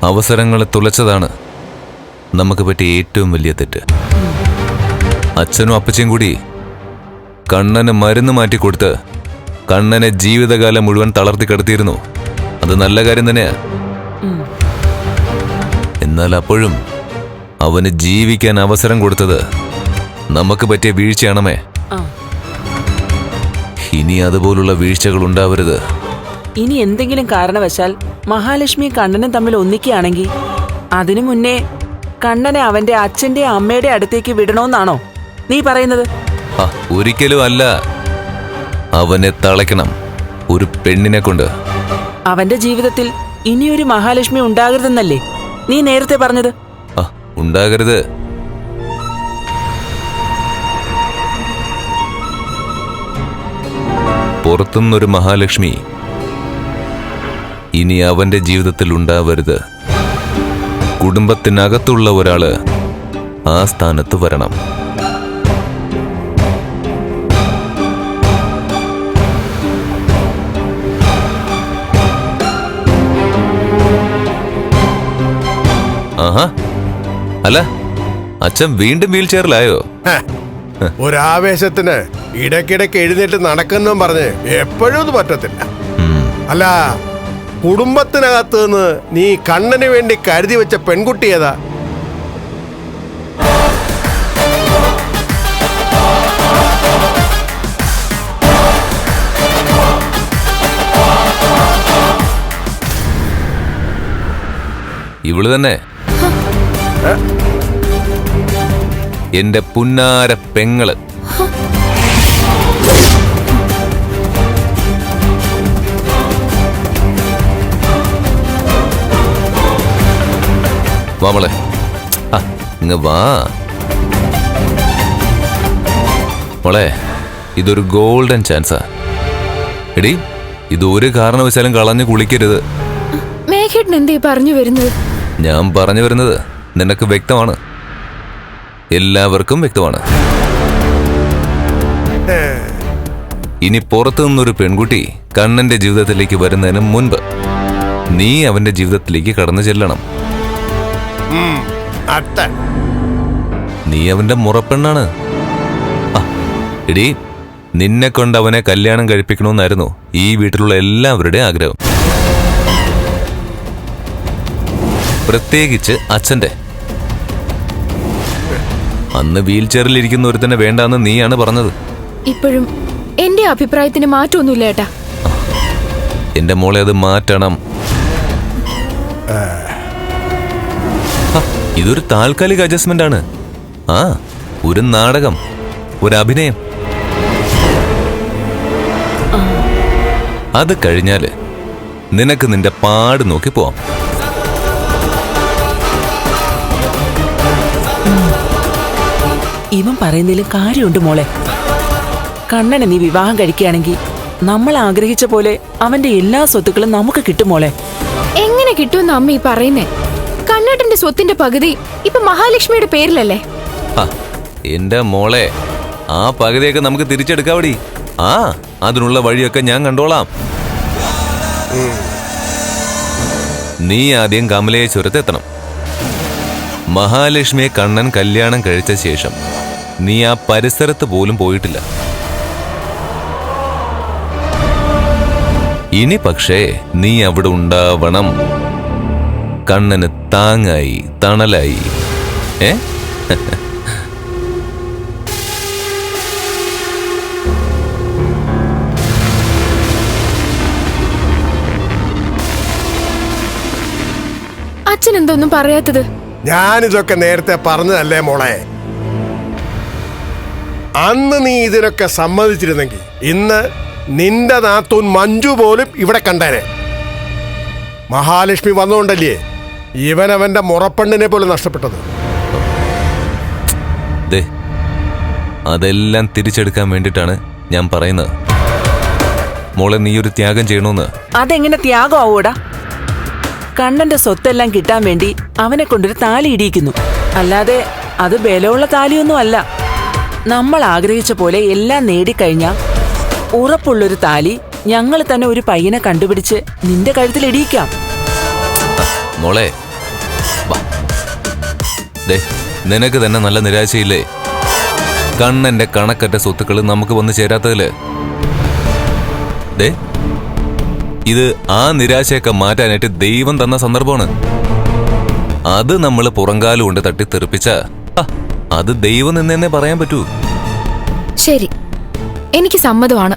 അവസരങ്ങളെ തുലച്ചതാണ് നമുക്ക് പറ്റിയ ഏറ്റവും വലിയ തെറ്റ്. അച്ഛനും അപ്പച്ചയും കൂടി കണ്ണന് മരുന്ന് മാറ്റിക്കൊടുത്ത് കണ്ണനെ ജീവിതകാലം മുഴുവൻ തളർത്തി കിടത്തിയിരുന്നു. അത് നല്ല കാര്യം തന്നെയാ. എന്നാൽ അപ്പോഴും അവന് ജീവിക്കാൻ അവസരം കൊടുത്തത് നമുക്ക് പറ്റിയ വീഴ്ചയാണമേ. ഇനി അതുപോലുള്ള വീഴ്ചകൾ ഉണ്ടാവരുത്. ഇനി എന്തെങ്കിലും കാരണവശാൽ മഹാലക്ഷ്മി കണ്ണനും തമ്മിൽ ഒന്നിക്കുകയാണെങ്കിൽ അതിനു മുന്നേ കണ്ണനെ അവന്റെ അച്ഛന്റെ അമ്മയുടെ അടുത്തേക്ക് വിടണമെന്നാണോ നീ പറയുന്നത്? ഒരിക്കലും അല്ല. അവനെ തളയ്ക്കണം, ഒരു പെണ്ണിനെ കൊണ്ട്. അവന്റെ ജീവിതത്തിൽ ഇനിയൊരു മഹാലക്ഷ്മി ഉണ്ടാകരുതെന്നല്ലേ നീ നേരത്തെ പറഞ്ഞത്? ഉണ്ടാകരുത്. പുറത്തുനിന്നൊരു മഹാലക്ഷ്മി ഇനി അവന്റെ ജീവിതത്തിൽ ഉണ്ടാവരുത്. കുടുംബത്തിനകത്തുള്ള ഒരാള് ആ സ്ഥാനത്ത് വരണം. അല്ല, അച്ഛൻ വീണ്ടും വീൽ ചെയറിലായോ? ഒരാവേശത്തിന് ഇടയ്ക്കിടയ്ക്ക് എഴുന്നേറ്റ് നടക്കുന്നും പറഞ്ഞ് എപ്പോഴും അത് പറ്റത്തില്ല. അല്ല, കുടുംബത്തിനകത്ത് നിന്ന് നീ കണ്ണന് വേണ്ടി കരുതി വെച്ച പെൺകുട്ടി ഏതാ? ഇവള് തന്നെ, എന്റെ പുന്നാര പെങ്ങള്. വാ മോളെ, ഇങ്ങ് വാ മോളെ. ഇതൊരു ഗോൾഡൻ ചാൻസാ. എടി, ഇത് ഒരു കാരണവശാലും കളഞ്ഞു കുളിക്കരുത്. പറഞ്ഞു വരുന്നത്? ഞാൻ പറഞ്ഞു വരുന്നത് നിനക്ക് വ്യക്തമാണ്, എല്ലാവർക്കും വ്യക്തമാണ്. ഇനി പുറത്തു നിന്നൊരു പെൺകുട്ടി കണ്ണന്റെ ജീവിതത്തിലേക്ക് വരുന്നതിന് മുൻപ് നീ അവന്റെ ജീവിതത്തിലേക്ക് കടന്നു ചെല്ലണം. നീ അവന്റെ മുറപ്പെണ്ണാണ്. എടി, നിന്നെ കൊണ്ട് അവനെ കല്യാണം കഴിപ്പിക്കണമെന്നായിരുന്നു ഈ വീട്ടിലുള്ള എല്ലാവരുടെയും ആഗ്രഹം, പ്രത്യേകിച്ച് അച്ഛന്റെ. അന്ന് വീൽ ചെയറിൽ ഇരിക്കുന്ന ഒരുത്തന്നെ വേണ്ടാന്ന് നീയാണ് പറഞ്ഞത്. ഇപ്പോഴും എന്റെ അഭിപ്രായത്തിന് മാറ്റമൊന്നുമില്ല ഏട്ടാ. എന്റെ മോളെ, അത് മാറ്റണം. ഇതൊരു താൽക്കാലിക അഡ്ജസ്റ്റ്മെന്റ് ആണ്. ഒരു നാടകം, ഒരു അഭിനയം. അത് കഴിഞ്ഞാല് നിനക്ക് നിന്റെ പാട് നോക്കി പോവാം. ഇവൻ പറയുന്നതിലും കാര്യമുണ്ട് മോളെ. കണ്ണനെ നീ വിവാഹം കഴിക്കുകയാണെങ്കിൽ നമ്മൾ ആഗ്രഹിച്ച പോലെ അവന്റെ എല്ലാ സ്വത്തുക്കളും നമുക്ക് കിട്ടും മോളെ. എങ്ങനെ കിട്ടുമെന്ന് അമ്മ ഈ പറയുന്നേ? കണ്ണേട്ടന്റെ സ്വത്തിന്റെ പകുതി ഇപ്പൊ മഹാലക്ഷ്മിയുടെ പേരിലല്ലേ? എന്റെ മോളെ, ആ പകുതിയൊക്കെ നമുക്ക് തിരിച്ചെടുക്കാവടി. അതിനുള്ള വഴിയൊക്കെ ഞാൻ കണ്ടോളാം. നീ ആദ്യം കമലേശ്വരത്തെത്തണം. മഹാലക്ഷ്മിയെ കണ്ണൻ കല്യാണം കഴിച്ച ശേഷം നീ ആ പരിസരത്ത് പോലും പോയിട്ടില്ല. ഇനി പക്ഷേ നീ അവിടെ ഉണ്ടാവണം, കണ്ണന് താങ്ങായി തണലായി. അച്ഛൻ എന്തൊന്നും പറയാത്തത്? ഞാനിതൊക്കെ നേരത്തെ പറഞ്ഞതല്ലേ മോളെ. അന്ന് നീ ഇതിനൊക്കെ സമ്മതിച്ചിരുന്നെങ്കിൽ ഇന്ന് നിന്റെ നാത്തൂൻ മഞ്ജു പോലും ഇവിടെ കണ്ടേനെ. മഹാലക്ഷ്മി വന്നുകൊണ്ടല്ലേ ഇവനവന്റെ മുറപ്പെണ്ണിനെ പോലും നഷ്ടപ്പെട്ടത്. അതെല്ലാം തിരിച്ചെടുക്കാൻ വേണ്ടിട്ടാണ് ഞാൻ പറയുന്നത്. മോളെ, നീ ഒരു ത്യാഗം ചെയ്യണമെന്ന്. അതെങ്ങനെ ത്യാഗം ആവൂടാ? കണ്ണന്റെ സ്വത്തെല്ലാം കിട്ടാൻ വേണ്ടി അവനെ കൊണ്ടൊരു താലി ഇടിയിക്കുന്നു. അല്ലാതെ അത് ബലമുള്ള താലിയൊന്നും അല്ല. നമ്മൾ ആഗ്രഹിച്ച പോലെ എല്ലാം നേടിക്കഴിഞ്ഞാൽ ഉറപ്പുള്ളൊരു താലി ഞങ്ങൾ തന്നെ ഒരു പയ്യനെ കണ്ടുപിടിച്ച് നിന്റെ കഴുത്തിൽ ഇടിയിക്കാം. മോളെ, വാ. ദേ, നിനക്ക് തന്നെ നല്ല നിരാശയില്ലേ? കണ്ണന്റെ കണക്കറ്റ സ്വത്തുക്കൾ നമുക്ക് വന്നു ചേരാത്തതില്. ദേ, ഇത് ആ നിരാശയൊക്കെ മാറ്റാനായിട്ട് ദൈവം തന്ന സന്ദർഭമാണ്. അത് നമ്മൾ പുറങ്കാലം കൊണ്ട് തട്ടിത്തെറിപ്പിച്ച അത് ദൈവം നിന്നെന്നെ പറയാൻ പറ്റൂ. ശരി, എനിക്ക് സമ്മതമാണ്.